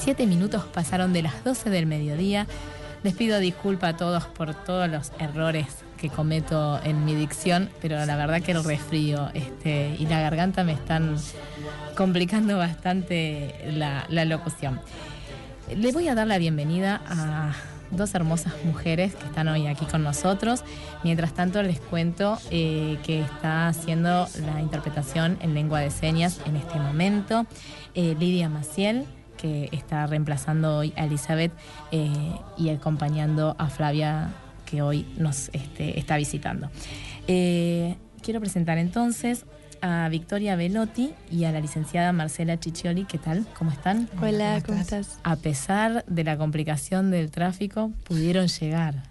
17 minutos pasaron de las 12 del mediodía. Les pido disculpa a todos por todos los errores que cometo en mi dicción, pero la verdad que el resfrío y la garganta me están complicando bastante la locución. Le voy a dar la bienvenida a dos hermosas mujeres que están hoy aquí con nosotros. Mientras tanto les cuento que está haciendo la interpretación en lengua de señas en este momento Lidia Maciel, que está reemplazando hoy a Elizabeth y acompañando a Flavia, que hoy nos está visitando. Quiero presentar entonces a Victoria Velotti y a la licenciada Marcela Ciccioli. ¿Qué tal? ¿Cómo están? Hola, ¿cómo estás? A pesar de la complicación del tráfico, pudieron llegar.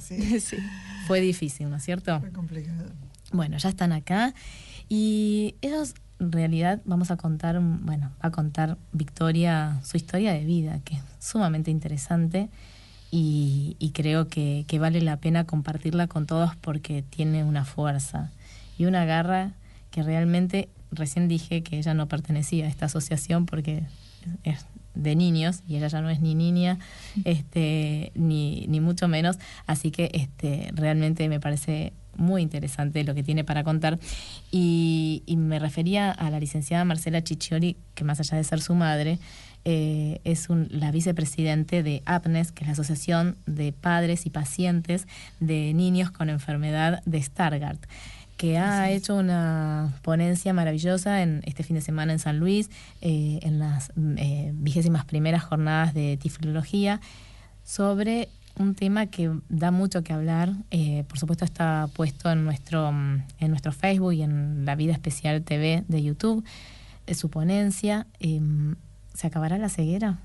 Sí. Sí. Fue difícil, ¿no es cierto? Fue complicado. Bueno, ya están acá y ellos, en realidad, va a contar Victoria su historia de vida, que es sumamente interesante y creo que vale la pena compartirla con todos porque tiene una fuerza y una garra que realmente, recién dije que ella no pertenecía a esta asociación porque es de niños y ella ya no es ni niña ni mucho menos, así que realmente me parece muy interesante lo que tiene para contar y me refería a la licenciada Marcela Ciccioli, que más allá de ser su madre es la vicepresidente de APNES, que es la Asociación de Padres y Pacientes de Niños con Enfermedad de Stargardt, que ha hecho una ponencia maravillosa en este fin de semana en San Luis, en las 21ª jornadas de tiflología, sobre un tema que da mucho que hablar. Por supuesto está puesto en nuestro Facebook y en La Vida Especial TV de YouTube, su ponencia. ¿Se acabará la ceguera?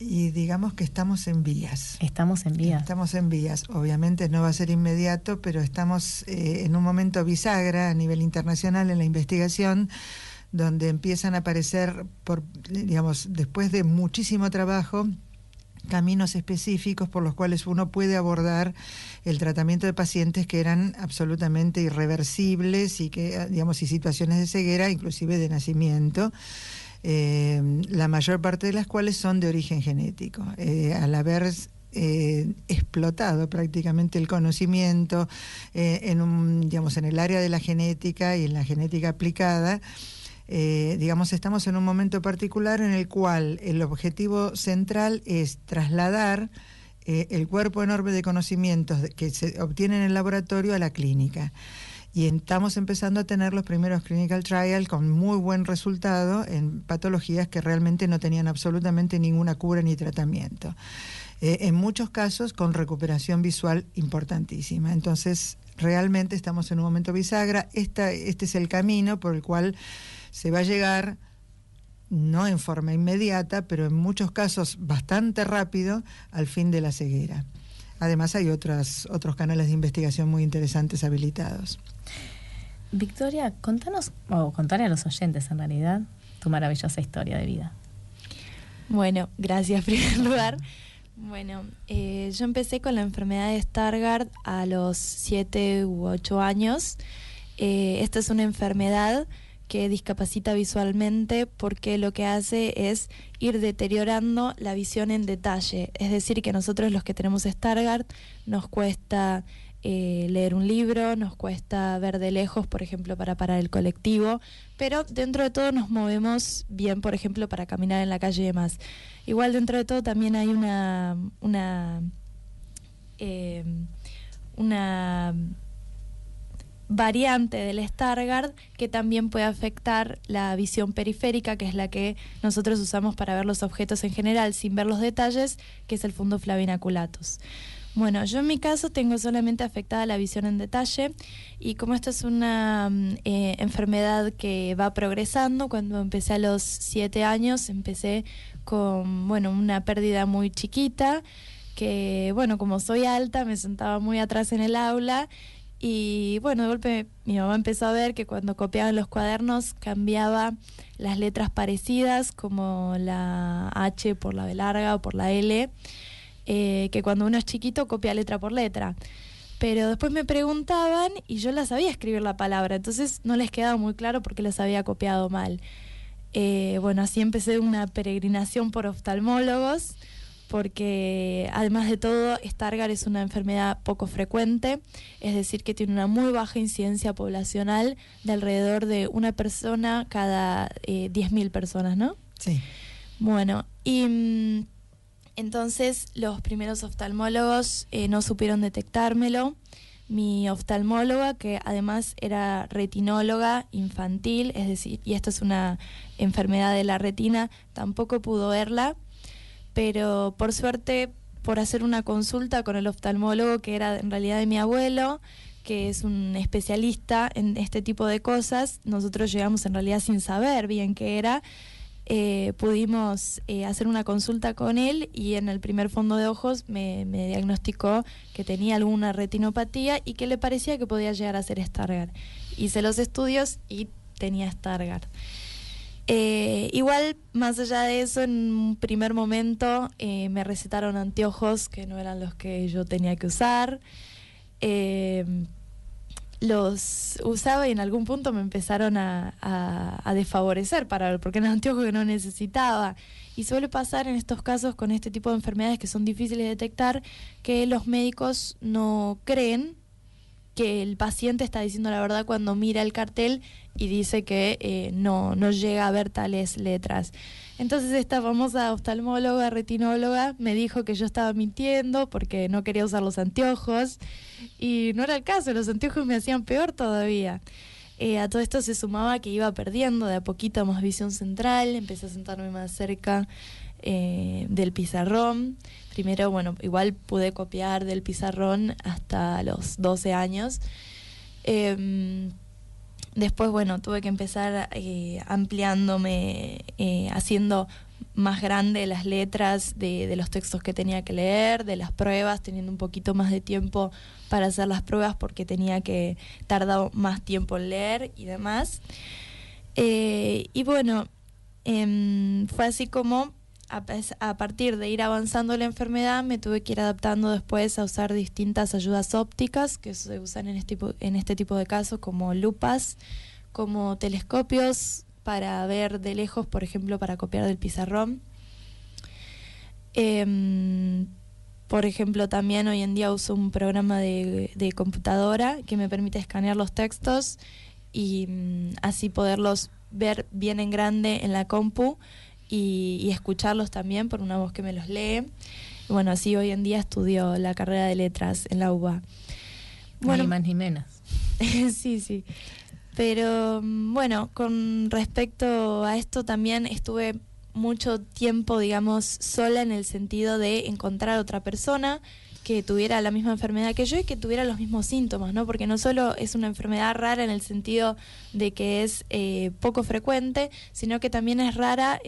Y digamos que estamos en vías. Estamos en vías. Estamos en vías. Obviamente no va a ser inmediato, pero estamos en un momento bisagra a nivel internacional en la investigación, donde empiezan a aparecer, después de muchísimo trabajo, caminos específicos por los cuales uno puede abordar el tratamiento de pacientes que eran absolutamente irreversibles y y situaciones de ceguera, inclusive de nacimiento. La mayor parte de las cuales son de origen genético. Al haber explotado prácticamente el conocimiento en el área de la genética y en la genética aplicada, estamos en un momento particular en el cual el objetivo central es trasladar el cuerpo enorme de conocimientos que se obtienen en el laboratorio a la clínica. Y estamos empezando a tener los primeros clinical trials con muy buen resultado en patologías que realmente no tenían absolutamente ninguna cura ni tratamiento. En muchos casos con recuperación visual importantísima. Entonces, realmente estamos en un momento bisagra. Este es el camino por el cual se va a llegar, no en forma inmediata, pero en muchos casos bastante rápido, al fin de la ceguera. Además hay otros canales de investigación muy interesantes habilitados. Victoria, contale a los oyentes en realidad tu maravillosa historia de vida. Bueno, gracias en primer lugar. Bueno, yo empecé con la enfermedad de Stargardt a los 7 u 8 años. Esta es una enfermedad que discapacita visualmente porque lo que hace es ir deteriorando la visión en detalle. Es decir, que nosotros los que tenemos Stargardt nos cuesta leer un libro, nos cuesta ver de lejos, por ejemplo, para parar el colectivo, pero dentro de todo nos movemos bien, por ejemplo, para caminar en la calle y demás. Igual dentro de todo también hay una variante del Stargardt que también puede afectar la visión periférica, que es la que nosotros usamos para ver los objetos en general sin ver los detalles, que es el fundo flavinaculatus. Bueno, yo en mi caso tengo solamente afectada la visión en detalle y como esto es una enfermedad que va progresando, cuando empecé a los 7 años empecé con una pérdida muy chiquita, que como soy alta me sentaba muy atrás en el aula. Y de golpe mi mamá empezó a ver que cuando copiaban los cuadernos cambiaba las letras parecidas, como la H por la B larga o por la L, que cuando uno es chiquito copia letra por letra. Pero después me preguntaban y yo la sabía escribir la palabra, entonces no les quedaba muy claro por qué las había copiado mal. Bueno, así empecé una peregrinación por oftalmólogos, porque además de todo, Stargardt es una enfermedad poco frecuente, es decir, que tiene una muy baja incidencia poblacional de alrededor de una persona cada 10.000 personas, ¿no? Sí. Bueno, y entonces los primeros oftalmólogos no supieron detectármelo. Mi oftalmóloga, que además era retinóloga infantil, es decir, y esto es una enfermedad de la retina, tampoco pudo verla, pero por suerte, por hacer una consulta con el oftalmólogo, que era en realidad de mi abuelo, que es un especialista en este tipo de cosas, nosotros llegamos en realidad sin saber bien qué era. Pudimos hacer una consulta con él y en el primer fondo de ojos me diagnosticó que tenía alguna retinopatía y que le parecía que podía llegar a ser Stargardt. Hice los estudios y tenía Stargardt. Igual, más allá de eso, en un primer momento me recetaron anteojos que no eran los que yo tenía que usar. Los usaba y en algún punto me empezaron a desfavorecer para ver, porque eran anteojos que no necesitaba. Y suele pasar en estos casos con este tipo de enfermedades que son difíciles de detectar, que los médicos no creen que el paciente está diciendo la verdad cuando mira el cartel y dice que no llega a ver tales letras. Entonces esta famosa oftalmóloga, retinóloga, me dijo que yo estaba mintiendo porque no quería usar los anteojos, y no era el caso, los anteojos me hacían peor todavía. A todo esto se sumaba que iba perdiendo de a poquito más visión central, empecé a sentarme más cerca del pizarrón. Primero, bueno, igual pude copiar del pizarrón hasta los 12 años. Después, bueno, tuve que empezar ampliándome, haciendo más grande las letras de los textos que tenía que leer, de las pruebas, teniendo un poquito más de tiempo para hacer las pruebas porque tenía que tardar más tiempo en leer y demás. Y bueno, fue así como a partir de ir avanzando la enfermedad me tuve que ir adaptando después a usar distintas ayudas ópticas que se usan en este tipo de casos, como lupas, como telescopios para ver de lejos, por ejemplo, para copiar del pizarrón. Por ejemplo, también hoy en día uso un programa de computadora que me permite escanear los textos y así poderlos ver bien en grande en la compu y escucharlos también por una voz que me los lee. Y bueno, así hoy en día estudio la carrera de letras en la UBA. Bueno, ni más ni menos. sí. Pero bueno, con respecto a esto también estuve mucho tiempo, digamos, sola en el sentido de encontrar otra persona que tuviera la misma enfermedad que yo y que tuviera los mismos síntomas, ¿no? Porque no solo es una enfermedad rara en el sentido de que es poco frecuente, sino que también es rara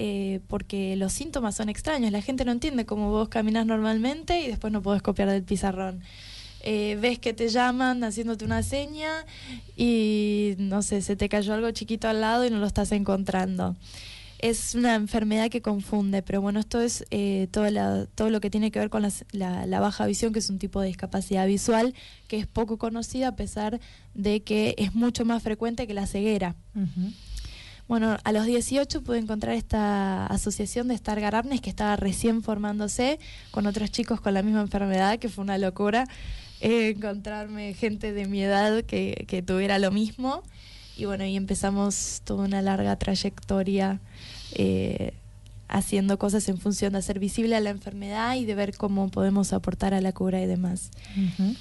porque los síntomas son extraños. La gente no entiende cómo vos caminás normalmente y después no podés copiar del pizarrón. Ves que te llaman haciéndote una seña y, no sé, se te cayó algo chiquito al lado y no lo estás encontrando. Es una enfermedad que confunde, pero bueno, esto es todo lo que tiene que ver con la baja visión, que es un tipo de discapacidad visual que es poco conocida a pesar de que es mucho más frecuente que la ceguera. Uh-huh. Bueno, a los 18 pude encontrar esta asociación de Stargardt Arnes que estaba recién formándose con otros chicos con la misma enfermedad, que fue una locura encontrarme gente de mi edad que tuviera lo mismo. Y bueno, y empezamos toda una larga trayectoria haciendo cosas en función de hacer visible a la enfermedad y de ver cómo podemos aportar a la cura y demás. Uh-huh.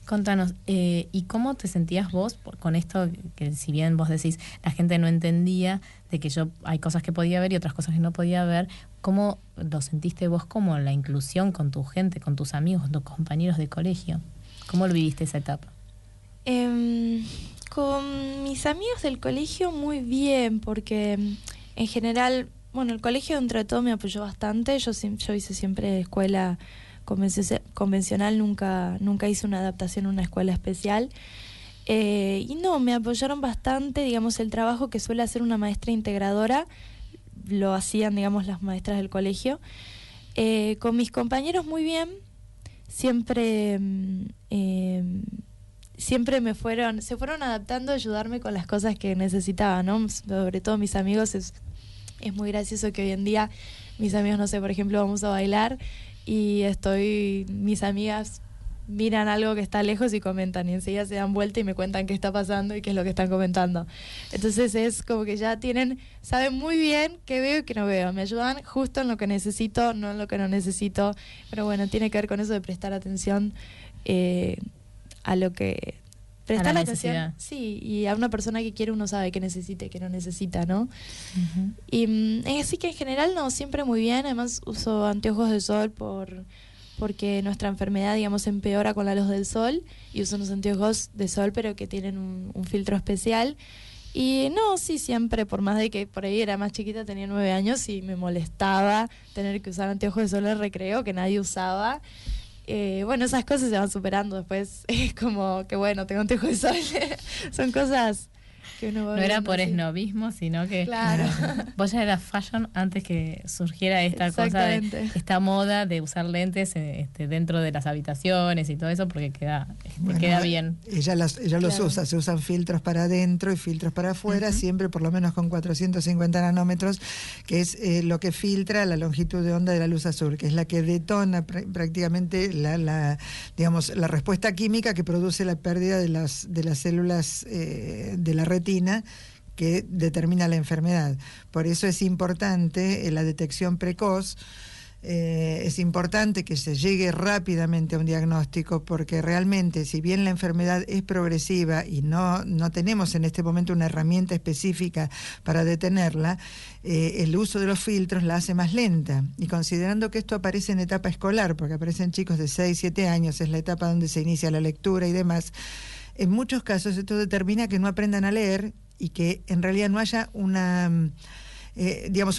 Contanos, ¿y cómo te sentías vos con esto? Que si bien vos decís, la gente no entendía de que hay cosas que podía ver y otras cosas que no podía ver, ¿cómo lo sentiste vos como la inclusión con tu gente, con tus amigos, con tus compañeros de colegio? ¿Cómo lo viviste esa etapa? Con mis amigos del colegio muy bien, porque en general, bueno, el colegio dentro de todo me apoyó bastante. Yo hice siempre escuela convencional, nunca hice una adaptación a una escuela especial. Y no, me apoyaron bastante, digamos, el trabajo que suele hacer una maestra integradora, lo hacían, digamos, las maestras del colegio. Con mis compañeros muy bien, siempre se fueron adaptando a ayudarme con las cosas que necesitaba, ¿no? Sobre todo mis amigos Es muy gracioso que hoy en día mis amigos, no sé, por ejemplo, vamos a bailar y mis amigas miran algo que está lejos y comentan, y enseguida se dan vuelta y me cuentan qué está pasando y qué es lo que están comentando. Entonces es como que ya saben muy bien qué veo y qué no veo. Me ayudan justo en lo que necesito, no en lo que no necesito. Pero bueno, tiene que ver con eso de prestar atención a lo que... Prestar atención, sí, y a una persona que quiere uno sabe qué necesita y qué no necesita, ¿no? Uh-huh. Y así que en general no, siempre muy bien. Además uso anteojos de sol porque nuestra enfermedad, digamos, empeora con la luz del sol, y uso unos anteojos de sol pero que tienen un filtro especial. Y no, sí, siempre, por más de que por ahí era más chiquita, tenía 9 años y me molestaba tener que usar anteojos de sol en el recreo que nadie usaba. Bueno, esas cosas se van superando después. Es como que bueno, tengo anteojos de sol. Son cosas que uno va no era por así. Esnovismo, sino que claro. Vos ya eras fashion antes que surgiera esta cosa esta moda de usar lentes dentro de las habitaciones y todo eso, porque queda bien. Ella los usa, se usan filtros para adentro y filtros para afuera, uh-huh. Siempre por lo menos con 450 nanómetros, que es lo que filtra la longitud de onda de la luz azul, que es la que detona prácticamente la respuesta química que produce la pérdida de las células de la retina, que determina la enfermedad. Por eso es importante la detección precoz, es importante que se llegue rápidamente a un diagnóstico, porque realmente, si bien la enfermedad es progresiva y no tenemos en este momento una herramienta específica para detenerla, el uso de los filtros la hace más lenta. Y considerando que esto aparece en etapa escolar, porque aparecen chicos de 6, 7 años, es la etapa donde se inicia la lectura y demás, en muchos casos esto determina que no aprendan a leer y que en realidad no haya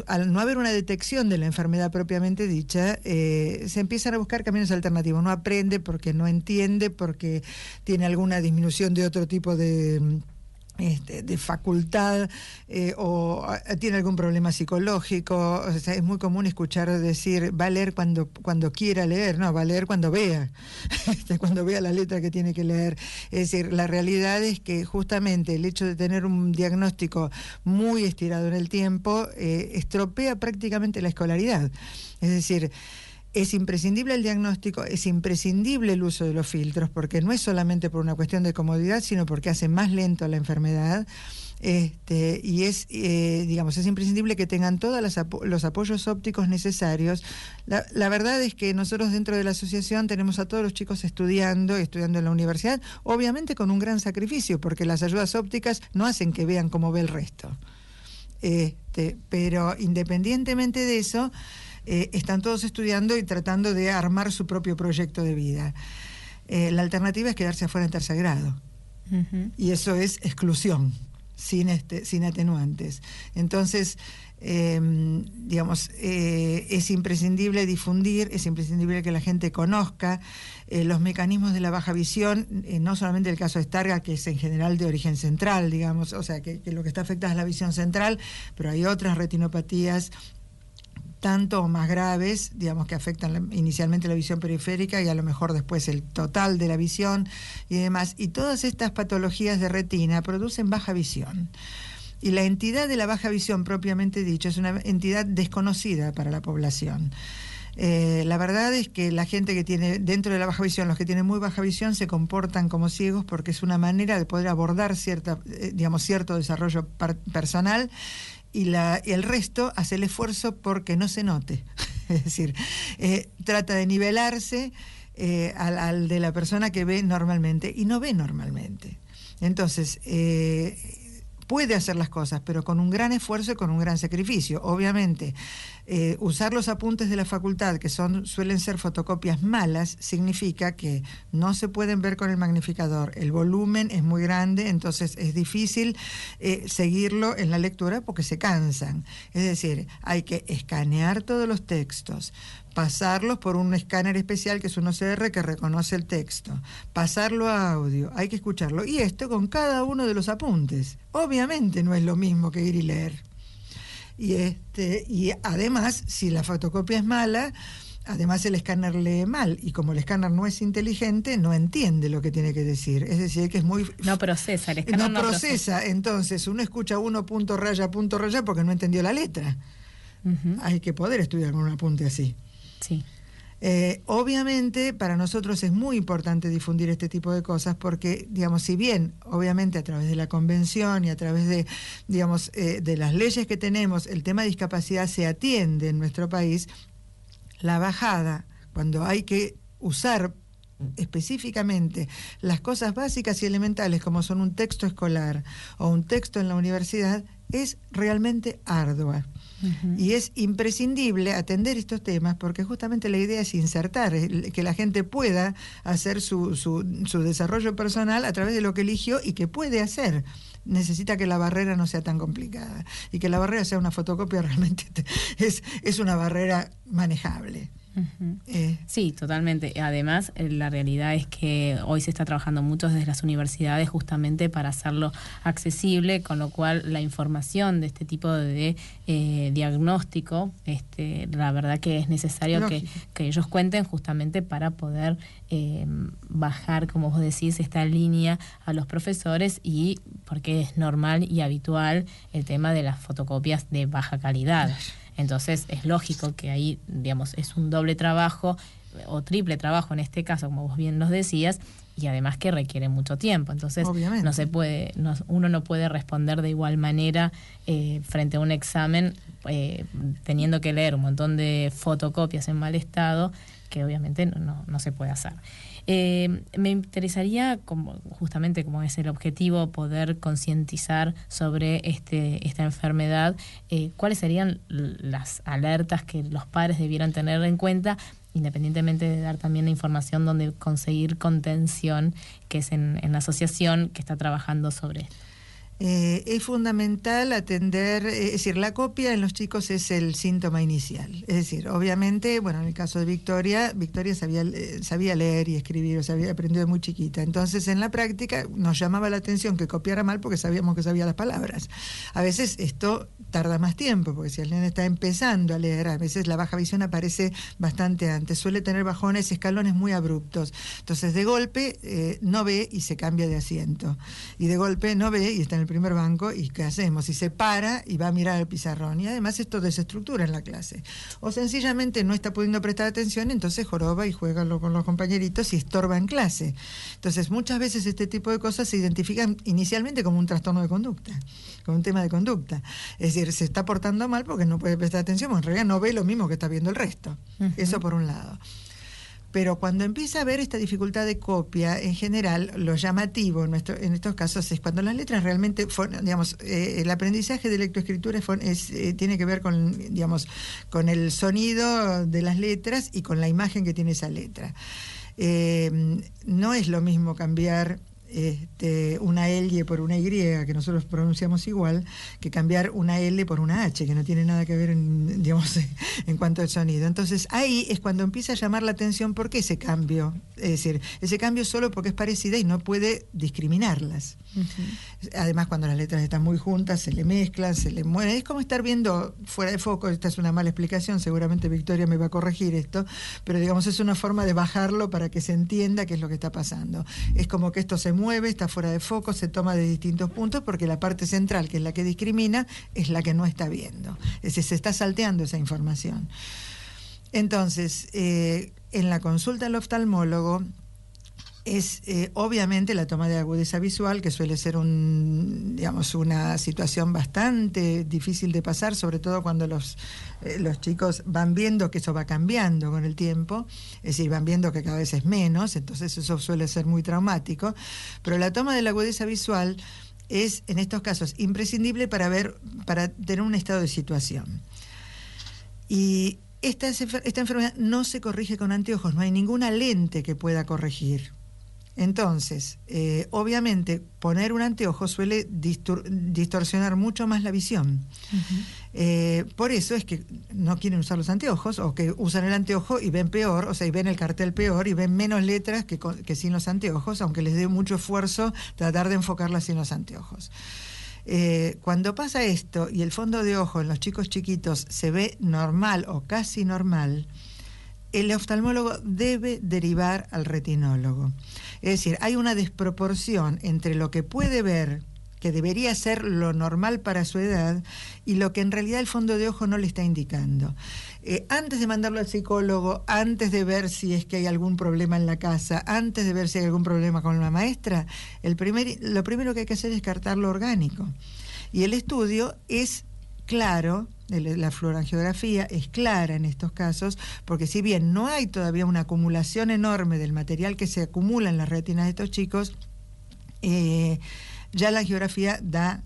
al no haber una detección de la enfermedad propiamente dicha, se empiezan a buscar caminos alternativos. No aprende porque no entiende, porque tiene alguna disminución de otro tipo de facultad, o tiene algún problema psicológico. O sea, es muy común escuchar decir, va a leer cuando quiera leer. No, va a leer cuando vea, cuando vea la letra que tiene que leer. Es decir, la realidad es que justamente el hecho de tener un diagnóstico muy estirado en el tiempo estropea prácticamente la escolaridad. Es decir, es imprescindible el diagnóstico, es imprescindible el uso de los filtros, porque no es solamente por una cuestión de comodidad, sino porque hace más lento la enfermedad. Y es imprescindible que tengan todos los apoyos ópticos necesarios. La verdad es que nosotros dentro de la asociación tenemos a todos los chicos estudiando en la universidad, obviamente con un gran sacrificio, porque las ayudas ópticas no hacen que vean como ve el resto. Pero independientemente de eso, están todos estudiando y tratando de armar su propio proyecto de vida. La alternativa es quedarse afuera en tercer grado. Uh-huh. Y eso es exclusión, sin atenuantes. Entonces, es imprescindible difundir, es imprescindible que la gente conozca los mecanismos de la baja visión, no solamente el caso de Stargardt, que es en general de origen central, digamos, o sea, que lo que está afectada es la visión central, pero hay otras retinopatías tanto o más graves, digamos, que afectan inicialmente la visión periférica y a lo mejor después el total de la visión y demás. Y todas estas patologías de retina producen baja visión. Y la entidad de la baja visión, propiamente dicho, es una entidad desconocida para la población. La verdad es que la gente que tiene dentro de la baja visión, los que tienen muy baja visión, se comportan como ciegos porque es una manera de poder abordar cierto desarrollo personal, y el resto hace el esfuerzo porque no se note. Es decir, trata de nivelarse al de la persona que ve normalmente y no ve normalmente. Entonces, puede hacer las cosas, pero con un gran esfuerzo y con un gran sacrificio. Obviamente, usar los apuntes de la facultad, que suelen ser fotocopias malas, significa que no se pueden ver con el magnificador. El volumen es muy grande, entonces es difícil seguirlo en la lectura porque se cansan. Es decir, hay que escanear todos los textos, pasarlos por un escáner especial que es un OCR que reconoce el texto, pasarlo a audio, hay que escucharlo, y esto con cada uno de los apuntes. Obviamente no es lo mismo que ir y leer. Y además, si la fotocopia es mala, Además el escáner lee mal y como el escáner no es inteligente, no entiende lo que tiene que decir. Es decir, que es muy... No procesa, el escáner no procesa. Entonces uno escucha uno punto raya porque no entendió la letra. Hay que poder estudiar con un apunte así. Sí. Obviamente para nosotros es muy importante difundir este tipo de cosas porque, digamos, si bien obviamente a través de la convención y a través de, digamos, de las leyes que tenemos, el tema de discapacidad se atiende en nuestro país, la bajada, cuando hay que usar específicamente las cosas básicas y elementales como son un texto escolar o un texto en la universidad, es realmente ardua. Y es imprescindible atender estos temas porque justamente la idea es insertar, que la gente pueda hacer su desarrollo personal a través de lo que eligió y que puede hacer. Necesita que la barrera no sea tan complicada y que la barrera sea una fotocopia realmente es una barrera manejable. Sí, totalmente. Además, la realidad es que hoy se está trabajando mucho desde las universidades justamente para hacerlo accesible, con lo cual la información de este tipo de diagnóstico, la verdad que es necesario que ellos cuenten justamente para poder bajar, como vos decís, esta línea a los profesores, y porque es normal y habitual el tema de las fotocopias de baja calidad. Entonces es lógico que ahí, digamos, es un doble trabajo o triple trabajo en este caso, como vos bien nos decías, y además que requiere mucho tiempo. Entonces obviamente no se puede, uno no puede responder de igual manera frente a un examen teniendo que leer un montón de fotocopias en mal estado, que obviamente no se puede hacer. Me interesaría, justamente como es el objetivo, poder concientizar sobre esta enfermedad. ¿Cuáles serían las alertas que los padres debieran tener en cuenta, independientemente de dar también la información donde conseguir contención, que es en la asociación que está trabajando sobre esto? Es fundamental atender, es decir, la copia en los chicos es el síntoma inicial. Es decir, obviamente, bueno, en el caso de Victoria sabía leer y escribir, o sea, había aprendido de muy chiquita. Entonces, en la práctica nos llamaba la atención que copiara mal porque sabíamos que sabía las palabras. A veces esto tarda más tiempo, porque si el nene está empezando a leer, a veces la baja visión aparece bastante antes. Suele tener bajones, escalones muy abruptos. Entonces, de golpe no ve y se cambia de asiento. Y de golpe no ve y está en el primer banco, ¿y qué hacemos? Y se para y va a mirar el pizarrón, y además esto desestructura en la clase, o sencillamente no está pudiendo prestar atención, entonces joroba y juega con los compañeritos y estorba en clase. Entonces muchas veces este tipo de cosas se identifican inicialmente como un trastorno de conducta, como un tema de conducta, es decir, se está portando mal porque no puede prestar atención, porque en realidad no ve lo mismo que está viendo el resto. Eso por un lado. Pero cuando empieza a haber esta dificultad de copia, en general, lo llamativo en estos casos es cuando las letras realmente, digamos, el aprendizaje de lectoescritura tiene que ver con, digamos, con el sonido de las letras y con la imagen que tiene esa letra. No es lo mismo cambiar una L por una Y, que nosotros pronunciamos igual, que cambiar una L por una H, que no tiene nada que ver digamos, en cuanto al sonido. Entonces ahí es cuando empieza a llamar la atención por qué ese cambio, es decir, ese cambio solo porque es parecida y no puede discriminarlas. Además, cuando las letras están muy juntas, se le mezclan, se le mueven, es como estar viendo fuera de foco. Esta es una mala explicación, seguramente Victoria me va a corregir esto, pero digamos es una forma de bajarlo para que se entienda qué es lo que está pasando. Es como que esto se mueve, está fuera de foco, se toma de distintos puntos porque la parte central, que es la que discrimina, es la que no está viendo. Es decir, se está salteando esa información. Entonces, en la consulta al oftalmólogo es obviamente la toma de agudeza visual, que suele ser una situación bastante difícil de pasar, sobre todo cuando los chicos van viendo que eso va cambiando con el tiempo, es decir, van viendo que cada vez es menos, entonces eso suele ser muy traumático. Pero la toma de la agudeza visual es, en estos casos, imprescindible para tener un estado de situación. Y esta enfermedad no se corrige con anteojos, no hay ninguna lente que pueda corregir. Entonces, obviamente, poner un anteojo suele distorsionar mucho más la visión. Por eso es que no quieren usar los anteojos, o que usan el anteojo y ven peor, o sea, y ven el cartel peor y ven menos letras que sin los anteojos, aunque les dé mucho esfuerzo tratar de enfocarlas sin los anteojos. Cuando pasa esto y el fondo de ojo en los chicos chiquitos se ve normal o casi normal, el oftalmólogo debe derivar al retinólogo. Es decir, hay una desproporción entre lo que puede ver, que debería ser lo normal para su edad, y lo que en realidad el fondo de ojo no le está indicando. Antes de mandarlo al psicólogo, antes de ver si es que hay algún problema en la casa, antes de ver si hay algún problema con la maestra, lo primero que hay que hacer es descartar lo orgánico. Y el estudio es claro, la fluorangiografía es clara en estos casos, porque si bien no hay todavía una acumulación enorme del material que se acumula en las retinas de estos chicos, ya la angiografía da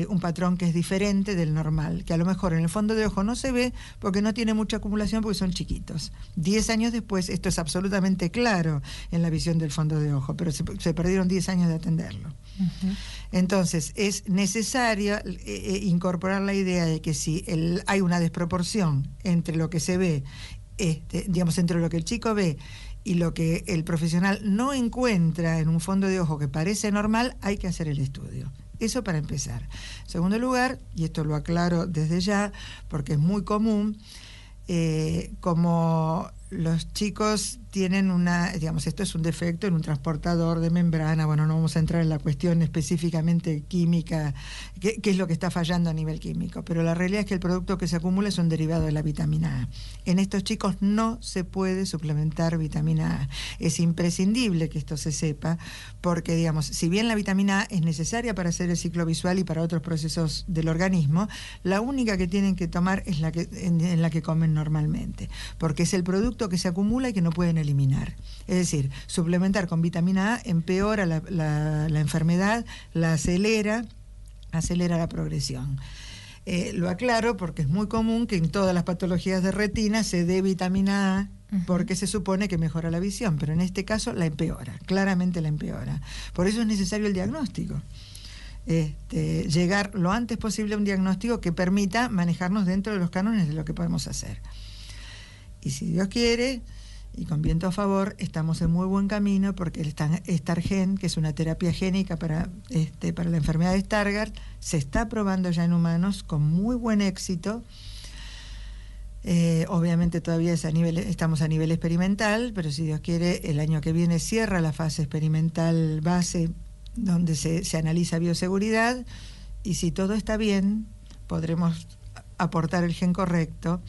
un patrón que es diferente del normal, que a lo mejor en el fondo de ojo no se ve porque no tiene mucha acumulación porque son chiquitos. 10 años después esto es absolutamente claro en la visión del fondo de ojo, pero se perdieron 10 años de atenderlo. Uh-huh. Entonces es necesario incorporar la idea de que si hay una desproporción entre lo que se ve, digamos, entre lo que el chico ve y lo que el profesional no encuentra en un fondo de ojo que parece normal, hay que hacer el estudio. Eso para empezar. En segundo lugar, y esto lo aclaro desde ya, porque es muy común, como los chicos tienen digamos, esto es un defecto en un transportador de membrana, bueno, no vamos a entrar en la cuestión específicamente química, qué es lo que está fallando a nivel químico, pero la realidad es que el producto que se acumula es un derivado de la vitamina A. En estos chicos no se puede suplementar vitamina A. Es imprescindible que esto se sepa, porque, digamos, si bien la vitamina A es necesaria para hacer el ciclo visual y para otros procesos del organismo, la única que tienen que tomar es en la que comen normalmente, porque es el producto que se acumula y que no pueden eliminar. Es decir, suplementar con vitamina A empeora la enfermedad, la acelera la progresión. Lo aclaro porque es muy común que en todas las patologías de retina se dé vitamina A porque se supone que mejora la visión, pero en este caso la empeora, claramente la empeora. Por eso es necesario el diagnóstico. Llegar lo antes posible a un diagnóstico que permita manejarnos dentro de los cánones de lo que podemos hacer. Y si Dios quiere, y con viento a favor, estamos en muy buen camino, porque el Stargen, que es una terapia génica para la enfermedad de Stargardt, se está probando ya en humanos con muy buen éxito. Obviamente todavía estamos a nivel experimental, pero si Dios quiere, el año que viene cierra la fase experimental base, donde se analiza bioseguridad, y si todo está bien, podremos aportar el gen correcto.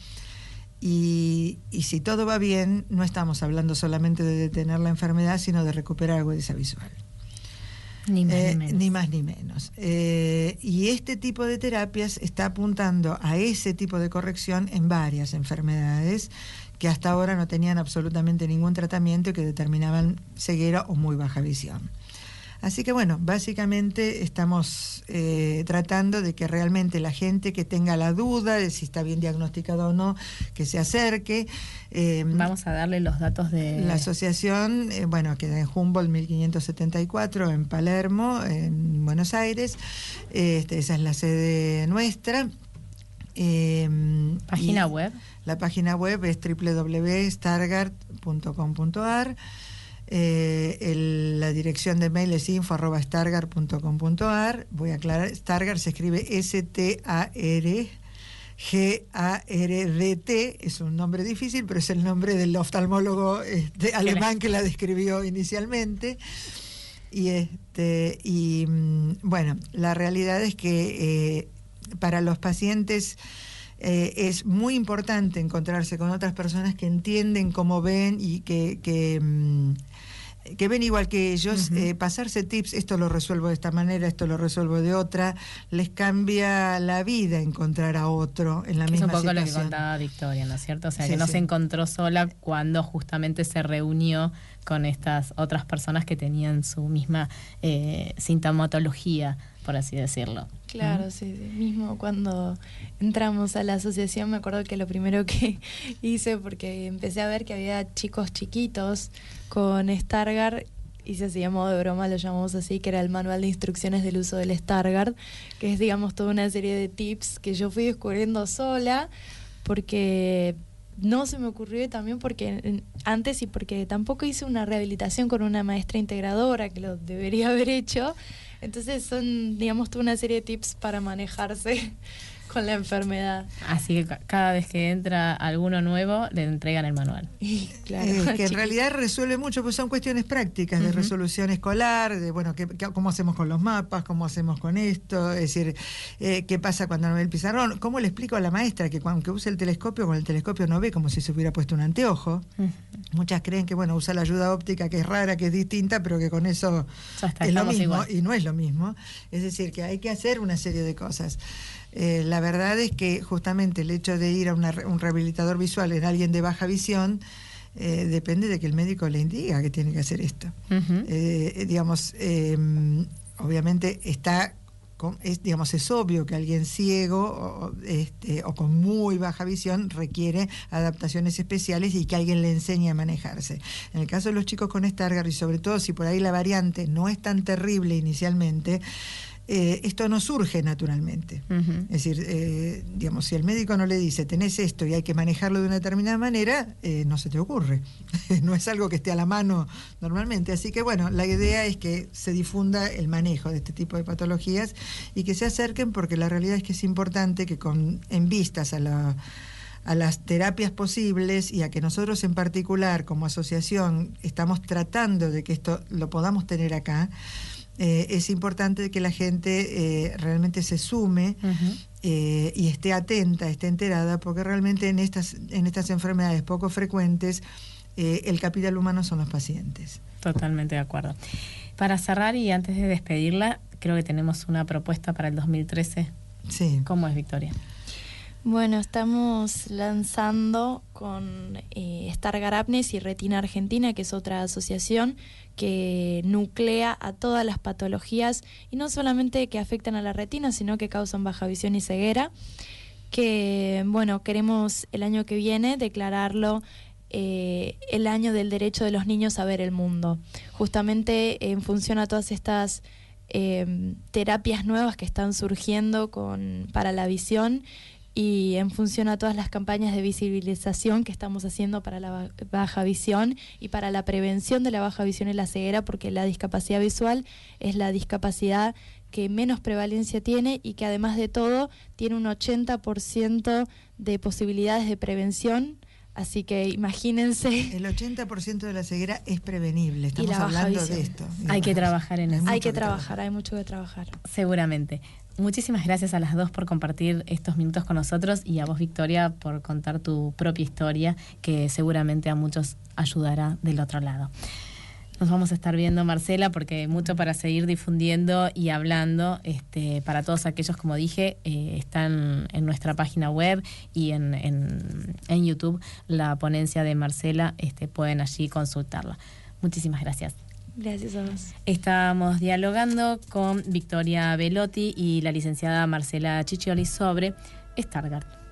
Y si todo va bien, no estamos hablando solamente de detener la enfermedad, sino de recuperar agudeza visual. Ni más ni menos. Y este tipo de terapias está apuntando a ese tipo de corrección en varias enfermedades que hasta ahora no tenían absolutamente ningún tratamiento y que determinaban ceguera o muy baja visión. Así que bueno, básicamente estamos tratando de que realmente la gente que tenga la duda de si está bien diagnosticado o no, que se acerque. Vamos a darle los datos de... La asociación, queda en Humboldt 1574, en Palermo, en Buenos Aires. Esa es la sede nuestra. ¿Página web? La página web es www.stargardt.com.ar. La dirección de mail es info@stargardt.com.ar. Voy a aclarar, Stargardt se escribe STARGARDT, es un nombre difícil, pero es el nombre del oftalmólogo alemán que la describió inicialmente. Bueno, la realidad es que para los pacientes es muy importante encontrarse con otras personas que entienden cómo ven y que ven igual que ellos. Pasarse tips, esto lo resuelvo de esta manera, esto lo resuelvo de otra, les cambia la vida encontrar a otro en la misma situación. Es un poco lo que contaba Victoria, ¿no es cierto? O sea, que no se encontró sola cuando justamente se reunió con estas otras personas que tenían su misma sintomatología, por así decirlo. Claro, sí. Mismo cuando entramos a la asociación, me acuerdo que lo primero que hice, porque empecé a ver que había chicos chiquitos con Stargardt, y se hacía modo de broma, lo llamamos así, que era el manual de instrucciones del uso del Stargardt, que es, digamos, toda una serie de tips que yo fui descubriendo sola, porque no se me ocurrió, y también porque antes, y porque tampoco hice una rehabilitación con una maestra integradora, que lo debería haber hecho. Entonces son, digamos, toda una serie de tips para manejarse con la enfermedad. Así que cada vez que entra alguno nuevo, le entregan el manual. Claro, que en realidad resuelve mucho, pues son cuestiones prácticas de resolución escolar, de bueno, cómo hacemos con los mapas, cómo hacemos con esto, es decir, qué pasa cuando no ve el pizarrón, cómo le explico a la maestra que aunque use el telescopio, con el telescopio no ve como si se hubiera puesto un anteojo. Muchas creen que bueno, usa la ayuda óptica, que es rara, que es distinta, pero que con eso Ya está, es lo mismo, igual. y no es lo mismo. Es decir, que hay que hacer una serie de cosas. La verdad es que justamente el hecho de ir a un rehabilitador visual en alguien de baja visión depende de que el médico le indique que tiene que hacer esto. Obviamente es obvio que alguien ciego o con muy baja visión requiere adaptaciones especiales y que alguien le enseñe a manejarse. En el caso de los chicos con Stargardt, y sobre todo si por ahí la variante no es tan terrible inicialmente, esto no surge naturalmente. Es decir, si el médico no le dice tenés esto y hay que manejarlo de una determinada manera, no se te ocurre. No es algo que esté a la mano normalmente. Así que bueno, la idea es que se difunda el manejo de este tipo de patologías y que se acerquen, porque la realidad es que es importante que en vistas a las terapias posibles y a que nosotros en particular como asociación estamos tratando de que esto lo podamos tener acá, es importante que la gente realmente se sume y esté atenta, esté enterada, porque realmente en estas enfermedades poco frecuentes el capital humano son los pacientes. Totalmente de acuerdo. Para cerrar y antes de despedirla, creo que tenemos una propuesta para el 2013. Sí. ¿Cómo es, Victoria? Bueno, estamos lanzando con Stargardt Apnes y Retina Argentina, que es otra asociación que nuclea a todas las patologías, y no solamente que afectan a la retina, sino que causan baja visión y ceguera, que bueno, queremos el año que viene declararlo el año del derecho de los niños a ver el mundo, justamente en función a todas estas terapias nuevas que están surgiendo para la visión, y en función a todas las campañas de visibilización que estamos haciendo para la baja visión y para la prevención de la baja visión y la ceguera, porque la discapacidad visual es la discapacidad que menos prevalencia tiene y que además de todo tiene un 80% de posibilidades de prevención. Así que imagínense. El 80% de la ceguera es prevenible, estamos baja hablando visión. de esto. Hay que trabajar en eso. Hay que trabajar, hay mucho que trabajar. Seguramente. Muchísimas gracias a las dos por compartir estos minutos con nosotros, y a vos, Victoria, por contar tu propia historia, que seguramente a muchos ayudará del otro lado. Nos vamos a estar viendo, Marcela, porque hay mucho para seguir difundiendo y hablando. Para todos aquellos, como dije, están en nuestra página web y en YouTube la ponencia de Marcela, pueden allí consultarla. Muchísimas gracias. Gracias a vos. Estábamos dialogando con Victoria Belotti y la licenciada Marcela Ciccioli sobre Stargardt.